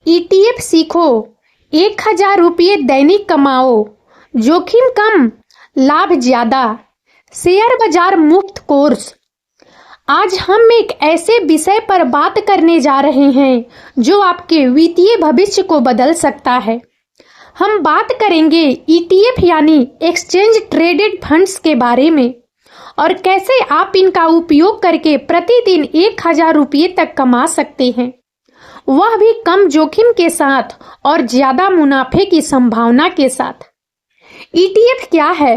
ETF सीखो, 1000 रुपये दैनिक कमाओ, जोखिम कम, लाभ ज्यादा, शेयर बाजार मुफ्त कोर्स। आज हम एक ऐसे विषय पर बात करने जा रहे हैं जो आपके वित्तीय भविष्य को बदल सकता है। हम बात करेंगे ईटीएफ यानी एक्सचेंज ट्रेडेड फंड्स के बारे में और कैसे आप इनका उपयोग करके प्रतिदिन 1000 रुपये तक कमा सकते हैं, वह भी कम जोखिम के साथ और ज्यादा मुनाफे की संभावना के साथ। ईटीएफ क्या है?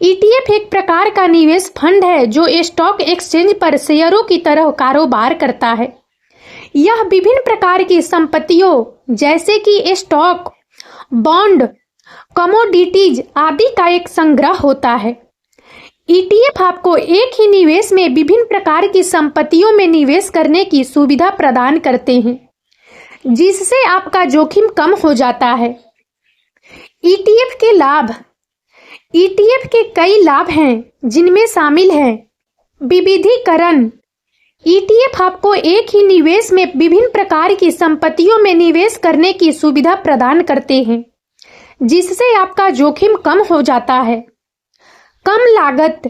ईटीएफ एक प्रकार का निवेश फंड है जो स्टॉक एक्सचेंज पर शेयरों की तरह कारोबार करता है। यह विभिन्न प्रकार की संपत्तियों जैसे कि स्टॉक, बॉन्ड, कमोडिटीज आदि का एक संग्रह होता है। ईटीएफ आपको एक ही निवेश में विभिन्न प्रकार की संपत्तियों में निवेश करने की सुविधा प्रदान करते हैं, जिससे आपका जोखिम कम हो जाता है। ईटीएफ के लाभ। ईटीएफ के कई लाभ हैं, जिनमें शामिल है विविधीकरण। ईटीएफ आपको एक ही निवेश में विभिन्न प्रकार की संपत्तियों में निवेश करने की सुविधा प्रदान करते हैं, जिससे आपका जोखिम कम हो जाता है। कम लागत।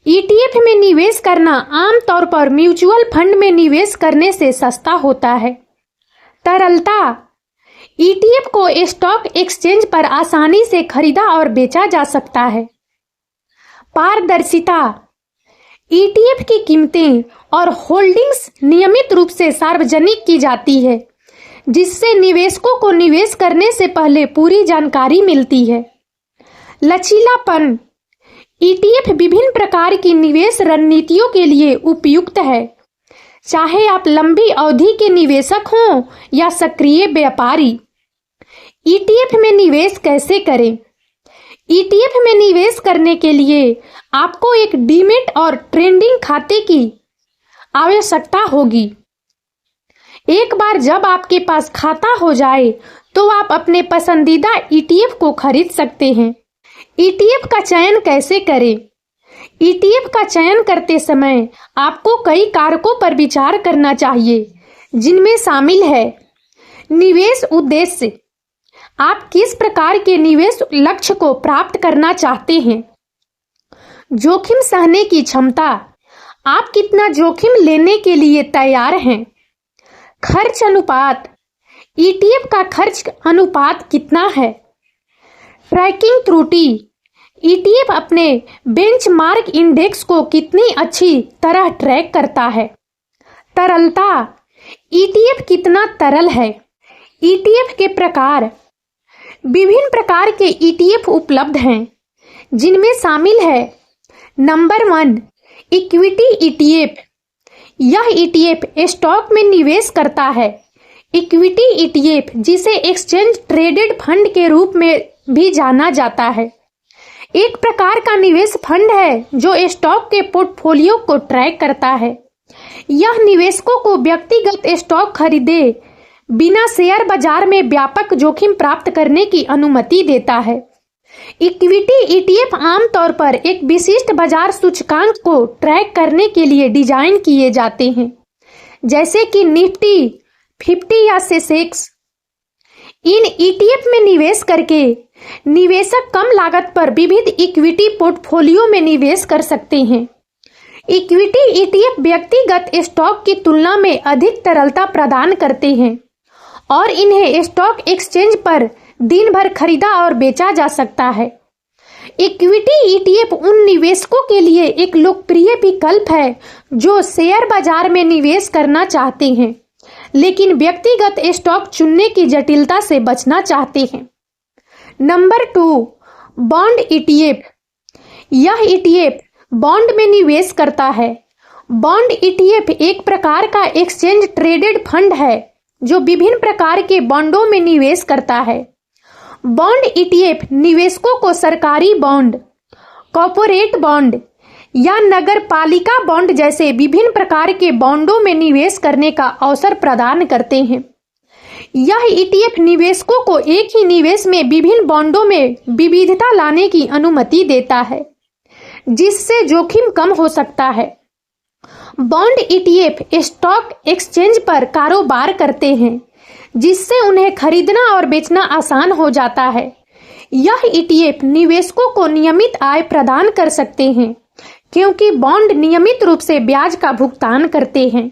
ईटीएफ में निवेश करना आमतौर पर म्यूचुअल फंड में निवेश करने से सस्ता होता है। तरलता। ईटीएफ को स्टॉक एक्सचेंज पर आसानी से खरीदा और बेचा जा सकता है। पारदर्शिता। ईटीएफ की कीमतें और होल्डिंग्स नियमित रूप से सार्वजनिक की जाती है, जिससे निवेशकों को निवेश करने से पहले पूरी जानकारी मिलती है। लचीलापन। ईटीएफ विभिन्न प्रकार की निवेश रणनीतियों के लिए उपयुक्त है, चाहे आप लंबी अवधि के निवेशक हों या सक्रिय व्यापारी। ईटीएफ में निवेश कैसे करें? ईटीएफ में निवेश करने के लिए आपको एक डीमैट और ट्रेडिंग खाते की आवश्यकता होगी। एक बार जब आपके पास खाता हो जाए तो आप अपने पसंदीदा ईटीएफ को खरीद सकते हैं। ईटीएफ का चयन कैसे करें? ईटीएफ का चयन करते समय आपको कई कारकों पर विचार करना चाहिए, जिनमें शामिल है निवेश उद्देश्य। आप किस प्रकार के निवेश लक्ष्य को प्राप्त करना चाहते हैं? जोखिम सहने की क्षमता। आप कितना जोखिम लेने के लिए तैयार हैं? खर्च अनुपात। ईटीएफ का खर्च अनुपात कितना है? ट्रैकिंग त्रुटि। ईटीएफ अपने बेंचमार्क इंडेक्स को कितनी अच्छी तरह ट्रैक करता है? तरलता। ईटीएफ कितना तरल है? ईटीएफ के प्रकार। विभिन्न प्रकार के ईटीएफ उपलब्ध हैं, जिनमें शामिल है नंबर 1 इक्विटी ईटीएफ। यह ईटीएफ स्टॉक में निवेश करता है। इक्विटी ईटीएफ, जिसे एक्सचेंज ट्रेडेड फंड के रूप में भी जाना जाता है, एक प्रकार का निवेश फंड है जो स्टॉक के पोर्टफोलियो को ट्रैक करता है। यह निवेशकों को व्यक्तिगत स्टॉक खरीदे बिना शेयर बाजार में व्यापक जोखिम प्राप्त करने की अनुमति देता है। इक्विटी ईटीएफ आमतौर पर एक विशिष्ट बाजार सूचकांक को ट्रैक करने के लिए डिजाइन किए जाते हैं, जैसे कि निफ्टी 50 या सेंसेक्स। इन ईटीएफ में निवेश करके निवेशक कम लागत पर विविध इक्विटी पोर्टफोलियो में निवेश कर सकते हैं। इक्विटी ईटीएफ व्यक्तिगत स्टॉक की तुलना में अधिक तरलता प्रदान करते हैं और इन्हें स्टॉक एक्सचेंज पर दिन भर खरीदा और बेचा जा सकता है। इक्विटी ईटीएफ उन निवेशकों के लिए एक लोकप्रिय विकल्प है जो शेयर बाजार में निवेश करना चाहते हैं, लेकिन व्यक्तिगत स्टॉक चुनने की जटिलता से बचना चाहते हैं। Number 2 bond ETF. यह ईटीएफ बॉन्ड में निवेश करता है। बॉन्ड ईटीएफ एक प्रकार का एक्सचेंज ट्रेडेड फंड है जो विभिन्न प्रकार के बॉन्डों में निवेश करता है। बॉन्ड ईटीएफ निवेशकों को सरकारी बॉन्ड, कॉर्पोरेट बॉन्ड या नगरपालिका बॉन्ड जैसे विभिन्न प्रकार के बॉन्डों में निवेश करने का अवसर प्रदान करते हैं। यह ईटीएफ निवेशकों को एक ही निवेश में विभिन्न बॉन्डों में विविधता लाने की अनुमति देता है, जिससे जोखिम कम हो सकता है। बॉन्ड ईटीएफ स्टॉक एक्सचेंज पर कारोबार करते हैं, जिससे उन्हें खरीदना और बेचना आसान हो जाता है। यह ETF निवेशकों को नियमित आय प्रदान कर सकते हैं क्योंकि बॉन्ड नियमित रूप से ब्याज का भुगतान करते हैं।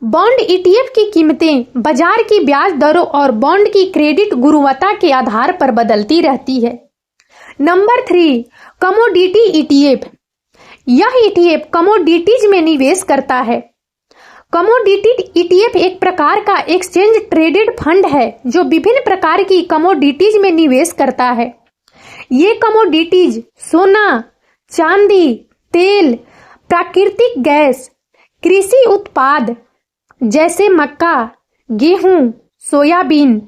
बॉन्ड ETF की कीमतें बाजार की ब्याज दरों और बॉन्ड की क्रेडिट गुणवत्ता के आधार पर बदलती रहती है। Number 3, commodity ETF। यह ETF कमोडिटीज में निवेश करता है। कमोडिटी ETF एक प्रकार का एक्सचेंज ट्रेडेड फंड है जो विभिन्न प्रकार की कमोडिटीज में निवेश करता है। ये कमोडिटीज सोना, चांदी, तेल, प्राकृतिक गैस, कृषि उत्पाद जैसे मक्का, गेहूं, सोयाबीन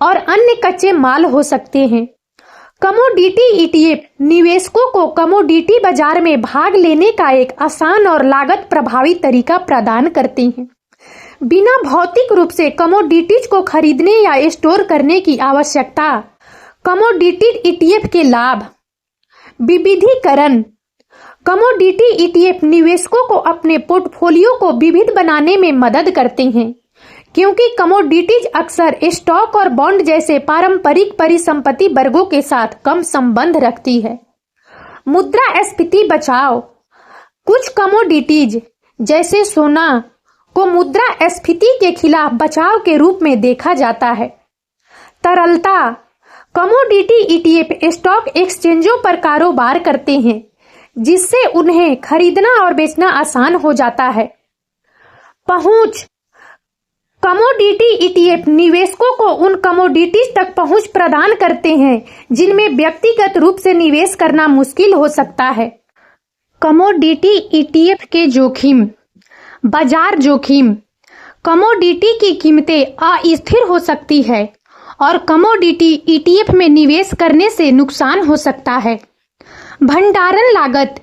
और अन्य कच्चे माल हो सकते हैं। कमोडिटी ETF निवेशकों को कमोडिटी बाजार में भाग लेने का एक आसान और लागत प्रभावी तरीका प्रदान करते हैं। बिना भौतिक रूप से कमोडिटीज को खरीदने या स्टोर करने की आवश्यकता। कमोडिटी ETF के लाभ। विविधीकरण। कमोडिटी ETF निवेशकों को अपने पोर्टफोलियो को विविध बनाने में मदद करते हैं क्योंकि कमोडिटीज अक्सर स्टॉक और बॉन्ड जैसे पारंपरिक परिसंपत्ति वर्गों के साथ कम संबंध रखती है। मुद्रास्फीति बचाव। कुछ कमोडिटीज जैसे सोना को मुद्रास्फीति के खिलाफ बचाव के रूप में देखा जाता है। तरलता। कमोडिटी ETF स्टॉक एक्सचेंजों पर कारोबार करते हैं जिससे उन्हें खरीदना और बेचना आसान हो जाता है। पहुंच। कमोडिटी ETF निवेशकों को उन कमोडिटीज तक पहुंच प्रदान करते हैं जिनमें व्यक्तिगत रूप से निवेश करना मुश्किल हो सकता है। कमोडिटी ETF के जोखिम। बाजार जोखिम। कमोडिटी की कीमतें अस्थिर हो सकती है और कमोडिटी ETF में निवेश करने से नुकसान हो सकता है। भंडारण लागत।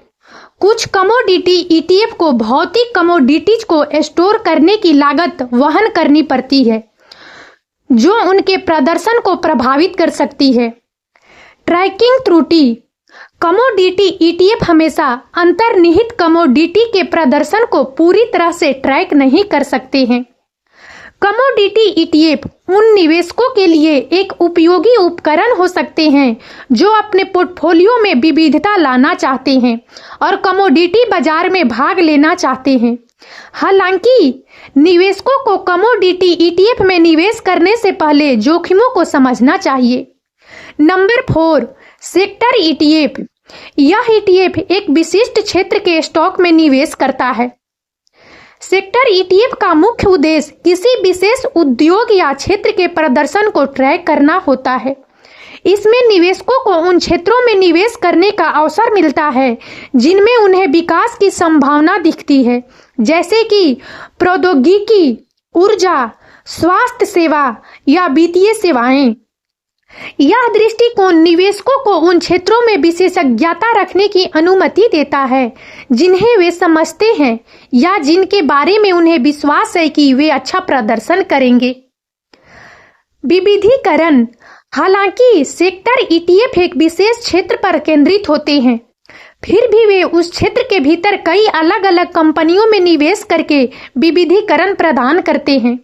कुछ कमोडिटी ETF को भौतिक कमोडिटीज को स्टोर करने की लागत वहन करनी पड़ती है जो उनके प्रदर्शन को प्रभावित कर सकती है। ट्रैकिंग त्रुटि। कमोडिटी ETF हमेशा अंतर्निहित कमोडिटी के प्रदर्शन को पूरी तरह से ट्रैक नहीं कर सकते हैं। कमोडिटी ETF उन निवेशकों के लिए एक उपयोगी उपकरण हो सकते हैं जो अपने पोर्टफोलियो में विविधता लाना चाहते हैं और कमोडिटी बाजार में भाग लेना चाहते हैं। हालांकि निवेशकों को कमोडिटी ETF में निवेश करने से पहले जोखिमों को समझना चाहिए। Number 4, sector ETF। यह ETF एक विशिष्ट क्षेत्र के स्टॉक में निवेश करता है। सेक्टर ETF का मुख्य उद्देश्य किसी विशेष उद्योग या क्षेत्र के प्रदर्शन को ट्रैक करना होता है। इसमें निवेशकों को उन क्षेत्रों में निवेश करने का अवसर मिलता है जिनमें उन्हें विकास की संभावना दिखती है, जैसे कि प्रौद्योगिकी, ऊर्जा, स्वास्थ्य सेवा या वित्तीय सेवाएं। यह दृष्टिकोण निवेशकों को उन क्षेत्रों में विशेषज्ञता रखने की अनुमति देता है जिन्हें वे समझते हैं या जिनके बारे में उन्हें विश्वास है कि वे अच्छा प्रदर्शन करेंगे। विविधीकरण। हालांकि सेक्टर ETF एक विशेष क्षेत्र पर केंद्रित होते हैं, फिर भी वे उस क्षेत्र के भीतर कई अलग-अलग कंपनियों में निवेश करके विविधीकरण प्रदान करते हैं।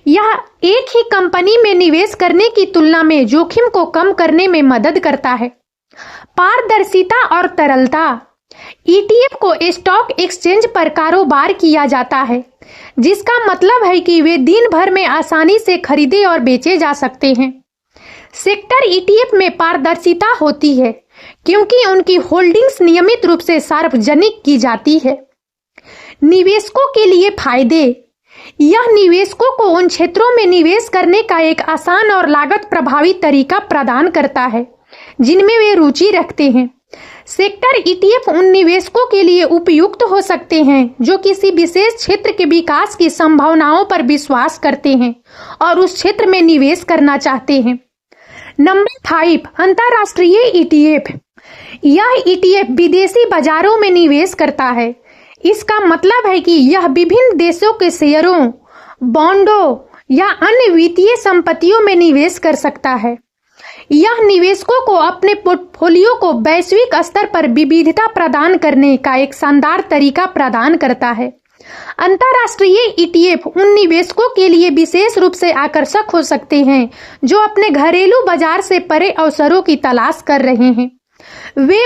यह एक ही कंपनी में निवेश करने की तुलना में जोखिम को कम करने में मदद करता है। पारदर्शिता और तरलता। ETF को स्टॉक एक्सचेंज पर कारोबार किया जाता है, जिसका मतलब है कि वे दिन भर में आसानी से खरीदे और बेचे जा सकते हैं। सेक्टर ETF में पारदर्शिता होती है क्योंकि उनकी होल्डिंग्स नियमित रूप से सार्वजनिक की जाती है। निवेशकों के लिए फायदे। यह निवेशकों को उन क्षेत्रों में निवेश करने का एक आसान और लागत प्रभावी तरीका प्रदान करता है जिनमें वे रुचि रखते हैं। सेक्टर ETF उन निवेशकों के लिए उपयुक्त हो सकते हैं जो किसी विशेष क्षेत्र के विकास की संभावनाओं पर विश्वास करते हैं और उस क्षेत्र में निवेश करना चाहते हैं। नंबर 5, अंतर्राष्ट्रीय ETF। यह ETF विदेशी बाजारों में निवेश करता है। इसका मतलब है कि यह विभिन्न देशों के शेयरों, बॉन्डों या अन्य वित्तीय संपत्तियों में निवेश कर सकता है। यह निवेशकों को अपने पोर्टफोलियो को वैश्विक स्तर पर विविधता प्रदान करने का एक शानदार तरीका प्रदान करता है। अंतर्राष्ट्रीय ईटीएफ उन निवेशकों के लिए विशेष रूप से आकर्षक हो सकते हैं जो अपने घरेलू बाजार से परे अवसरों की तलाश कर रहे हैं। वे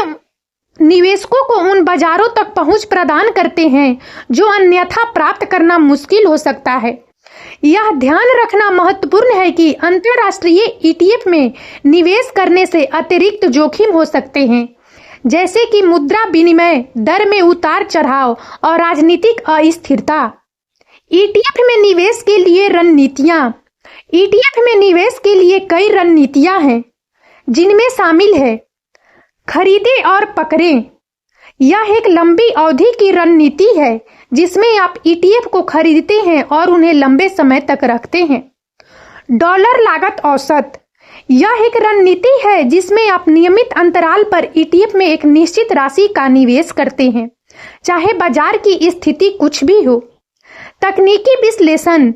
निवेशकों को उन बाजारों तक पहुंच प्रदान करते हैं जो अन्यथा प्राप्त करना मुश्किल हो सकता है। यह ध्यान रखना महत्वपूर्ण है कि अंतर्राष्ट्रीय ईटीएफ में निवेश करने से अतिरिक्त जोखिम हो सकते हैं, जैसे कि मुद्रा विनिमय दर में उतार चढ़ाव और राजनीतिक अस्थिरता। ईटीएफ में निवेश के लिए रणनीतियां। ईटीएफ में निवेश के लिए कई रणनीतियां हैं, जिनमें शामिल है खरीदें और पकड़ें। यह एक लंबी अवधि की रणनीति है जिसमें आप ईटीएफ को खरीदते हैं और उन्हें लंबे समय तक रखते हैं। डॉलर लागत औसत। यह एक रणनीति है जिसमें आप नियमित अंतराल पर ईटीएफ में एक निश्चित राशि का निवेश करते हैं, चाहे बाजार की स्थिति कुछ भी हो। तकनीकी विश्लेषण।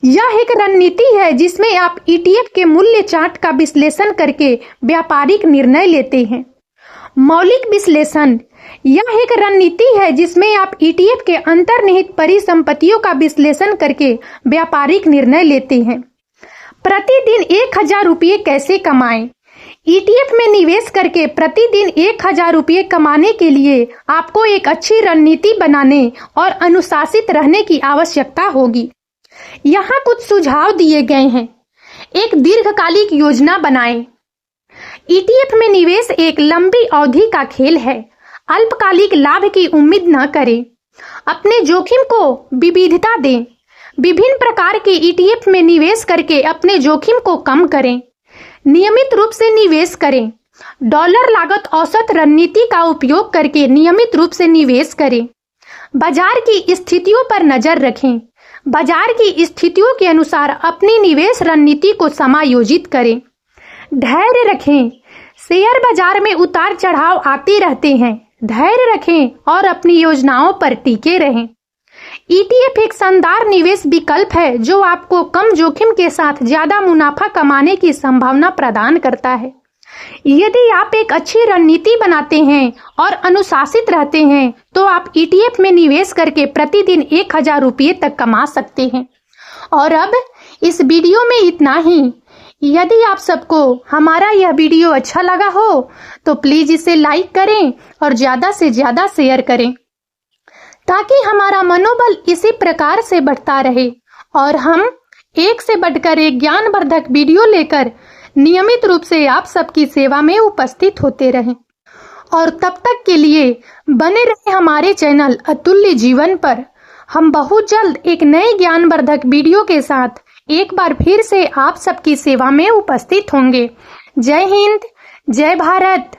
यह एक रणनीति है जिसमें आप ईटीएफ के मूल्य चार्ट का विश्लेषण करके व्यापारिक निर्णय लेते हैं। मौलिक विश्लेषण। यह एक रणनीति है जिसमें आप ईटीएफ के अंतर्निहित परिसंपत्तियों का विश्लेषण करके व्यापारिक निर्णय लेते हैं। प्रतिदिन 1000 रुपये कैसे कमाएं? ईटीएफ में निवेश करके प्रतिदिन 1000 रुपये कमाने के लिए आपको एक अच्छी रणनीति बनाने और अनुशासित रहने की आवश्यकता होगी। यहाँ कुछ सुझाव दिए गए हैं। एक दीर्घकालिक योजना बनाएं। ईटीएफ में निवेश एक लंबी अवधि का खेल है। अल्पकालिक लाभ की उम्मीद न करें। अपने जोखिम को विविधता दें। विभिन्न प्रकार के ईटीएफ में निवेश करके अपने जोखिम को कम करें। नियमित रूप से निवेश करें। डॉलर लागत औसत रणनीति का उपयोग करके नियमित रूप से निवेश करें। बाजार की स्थितियों पर नजर रखें। बाजार की स्थितियों के अनुसार अपनी निवेश रणनीति को समायोजित करें। धैर्य रखें। शेयर बाजार में उतार चढ़ाव आते रहते हैं। धैर्य रखें और अपनी योजनाओं पर टिके रहें। ईटीएफ एक शानदार निवेश विकल्प है जो आपको कम जोखिम के साथ ज्यादा मुनाफा कमाने की संभावना प्रदान करता है। यदि आप एक अच्छी रणनीति बनाते हैं और अनुशासित रहते हैं तो आप ईटीएफ में निवेश करके प्रतिदिन 1000 रुपये तक कमा सकते हैं। और अब इस वीडियो में इतना ही। यदि आप सबको हमारा यह वीडियो अच्छा लगा हो तो प्लीज इसे लाइक करें और ज्यादा से ज्यादा शेयर करें, ताकि हमारा मनोबल इसी प्रकार से बढ़ता रहे और हम एक से बढ़कर एक ज्ञानवर्धक वीडियो लेकर नियमित रूप से आप सबकी सेवा में उपस्थित होते रहें। और तब तक के लिए बने रहे हमारे चैनल अतुल्य जीवन पर। हम बहुत जल्द एक नए ज्ञानवर्धक वीडियो के साथ एक बार फिर से आप सबकी सेवा में उपस्थित होंगे। जय हिंद, जय भारत।